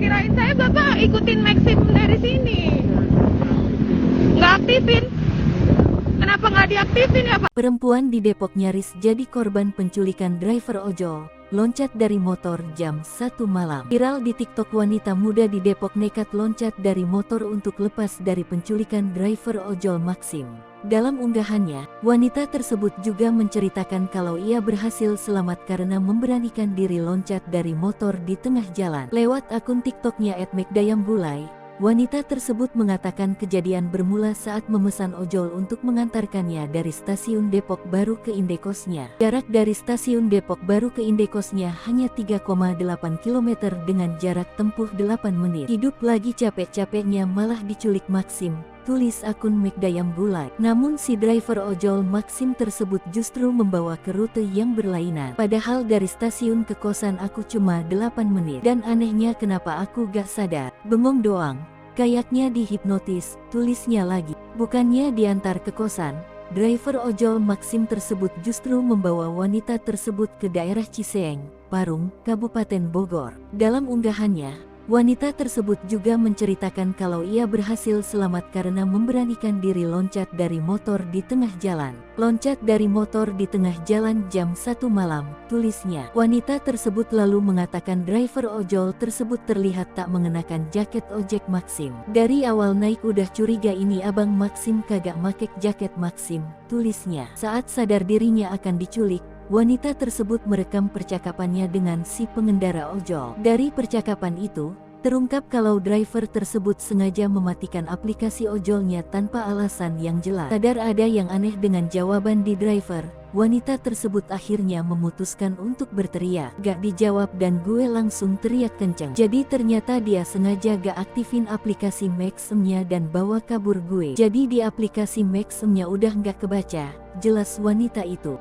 kirain saya Bapak ikutin Maxim dari sini. Nggak aktifin. Kenapa nggak diaktifin ya Pak? Perempuan di Depok nyaris jadi korban penculikan driver ojol, loncat dari motor jam 1 malam. Viral di TikTok, wanita muda di Depok nekat loncat dari motor untuk lepas dari penculikan driver ojol Maxim. Dalam unggahannya, wanita tersebut juga menceritakan kalau ia berhasil selamat karena memberanikan diri loncat dari motor di tengah jalan. Lewat akun TikToknya @mekdayambulai, wanita tersebut mengatakan kejadian bermula saat memesan ojol untuk mengantarkannya dari stasiun Depok Baru ke indekosnya. Jarak dari stasiun Depok Baru ke indekosnya hanya 3,8 km dengan jarak tempuh 8 menit. Hidup lagi capek-capeknya malah diculik Maxim, tulis akun Mekdayambulai. Namun si driver ojol Maxim tersebut justru membawa ke rute yang berlainan. Padahal dari stasiun ke kosan aku cuma 8 menit. Dan anehnya kenapa aku gak sadar, bengong doang. Kayaknya dihipnotis, tulisnya lagi. Bukannya diantar ke kosan, driver ojol Maxim tersebut justru membawa wanita tersebut ke daerah Ciseeng, Parung, Kabupaten Bogor. Dalam unggahannya, wanita tersebut juga menceritakan kalau ia berhasil selamat karena memberanikan diri loncat dari motor di tengah jalan. Loncat dari motor di tengah jalan jam 1 malam, tulisnya. Wanita tersebut lalu mengatakan driver ojol tersebut terlihat tak mengenakan jaket ojek Maxim. Dari awal naik udah curiga ini abang Maxim kagak make jaket Maxim, tulisnya. Saat sadar dirinya akan diculik, wanita tersebut merekam percakapannya dengan si pengendara ojol. Dari percakapan itu, terungkap kalau driver tersebut sengaja mematikan aplikasi ojolnya tanpa alasan yang jelas. Sadar ada yang aneh dengan jawaban di driver, wanita tersebut akhirnya memutuskan untuk berteriak. Gak dijawab dan gue langsung teriak kenceng. Jadi ternyata dia sengaja gak aktifin aplikasi Maximnya dan bawa kabur gue. Jadi di aplikasi Maximnya udah gak kebaca, jelas wanita itu.